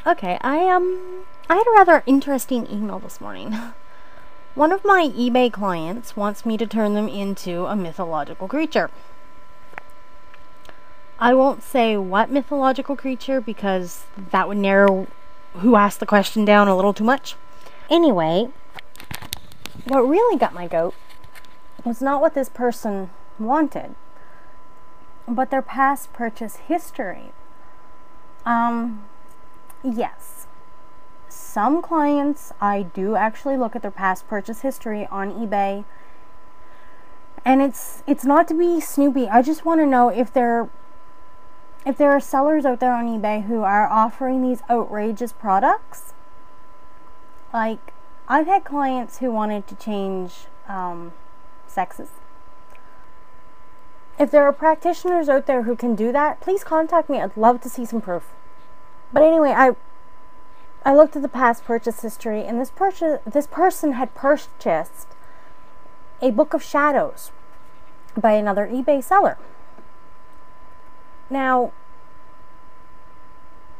Okay, I had a rather interesting email this morning. One of my eBay clients wants me to turn them into a mythological creature. I won't say what mythological creature because that would narrow who asked the question down a little too much. Anyway, what really got my goat was not what this person wanted, but their past purchase history. Yes. Some clients, I do actually look at their past purchase history on eBay. And it's not to be snoopy. I just want to know if there are sellers out there on eBay who are offering these outrageous products. Like, I've had clients who wanted to change sexes. If there are practitioners out there who can do that, please contact me. I'd love to see some proof. But anyway, I looked at the past purchase history, and this person had purchased a Book of Shadows by another eBay seller. Now,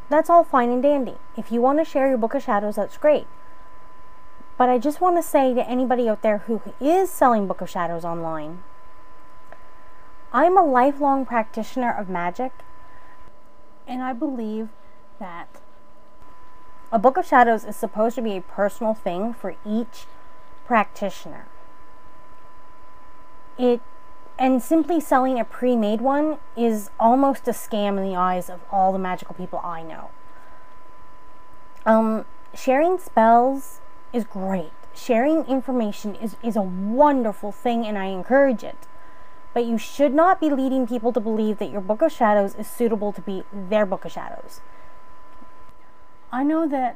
that's all fine and dandy. If you want to share your Book of Shadows, that's great. But I just want to say to anybody out there who is selling Book of Shadows online, I'm a lifelong practitioner of Magick, and I believe that a Book of Shadows is supposed to be a personal thing for each practitioner. And simply selling a pre-made one is almost a scam in the eyes of all the magical people I know. Sharing spells is great. Sharing information is a wonderful thing, and I encourage it. But you should not be leading people to believe that your Book of Shadows is suitable to be their Book of Shadows. I know that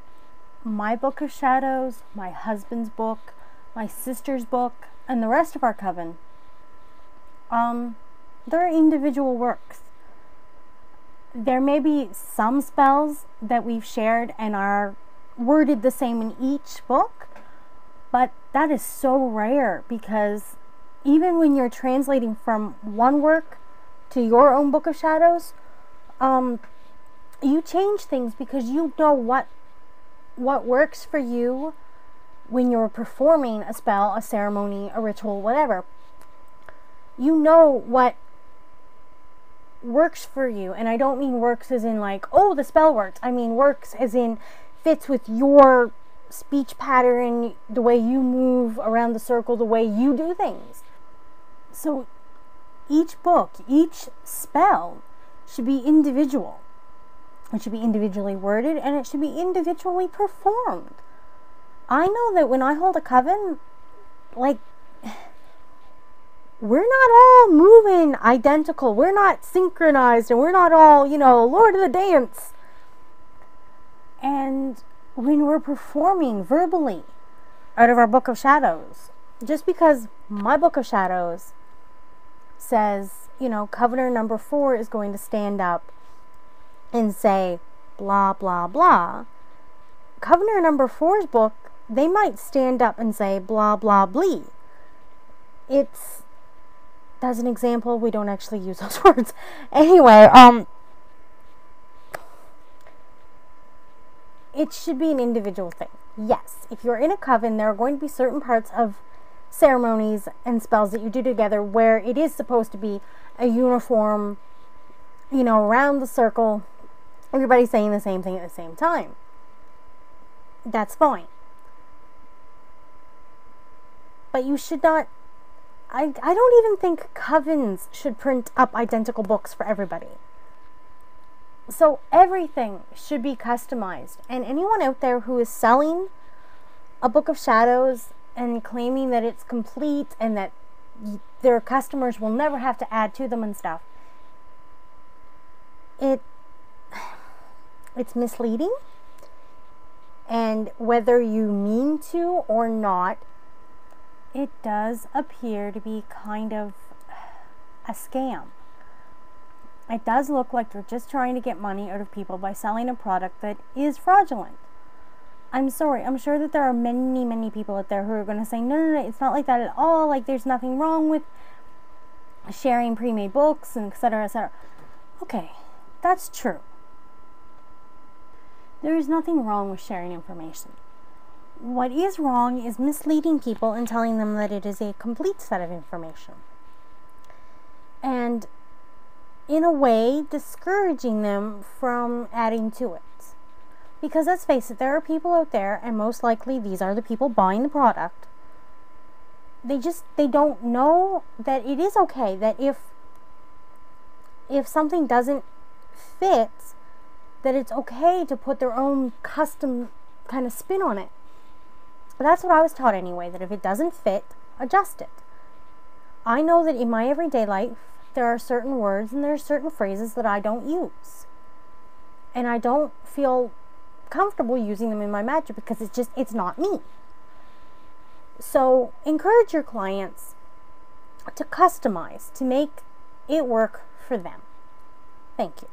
my Book of Shadows, my husband's book, my sister's book, and the rest of our coven, they're individual works. There may be some spells that we've shared and are worded the same in each book, but that is so rare because even when you're translating from one work to your own Book of Shadows, you change things because you know what works for you when you're performing a spell, a ceremony, a ritual, whatever. You know what works for you. And I don't mean works as in like, oh, the spell worked. I mean works as in fits with your speech pattern, the way you move around the circle, the way you do things. So each book, each spell should be individual. It should be individually worded, and it should be individually performed. I know that when I hold a coven, like, we're not all moving identical. We're not synchronized, and we're not all, Lord of the Dance. And when we're performing verbally out of our Book of Shadows, just because my Book of Shadows says, Covenant number 4 is going to stand up and say blah blah blah, Covenant number 4's book, they might stand up and say blah blah blee. It's, as an example, we don't actually use those words. Anyway, it should be an individual thing. Yes, if you're in a coven, there are going to be certain parts of ceremonies and spells that you do together where it is supposed to be a uniform, around the circle, everybody saying the same thing at the same time. That's fine. But you should not, I don't even think covens should print up identical books for everybody. So everything should be customized. And anyone out there who is selling a Book of Shadows and claiming that it's complete and that their customers will never have to add to them and stuff, it's misleading. And whether you mean to or not, it does appear to be kind of a scam. It does look like you're just trying to get money out of people by selling a product that is fraudulent. I'm sorry, I'm sure that there are many, many people out there who are going to say, no, it's not like that at all. Like, there's nothing wrong with sharing pre-made books and etc., etc. Okay, that's true. There is nothing wrong with sharing information. What is wrong is misleading people and telling them that it is a complete set of information. And in a way, discouraging them from adding to it. Because let's face it, there are people out there, and most likely these are the people buying the product. They don't know that it is okay, that if something doesn't fit, that it's okay to put their own custom kind of spin on it. That's what I was taught anyway, that if it doesn't fit, adjust it. I know that in my everyday life, there are certain words and there are certain phrases that I don't use. And I don't feel comfortable using them in my Magick because it's not me. So encourage your clients to customize, to make it work for them. Thank you.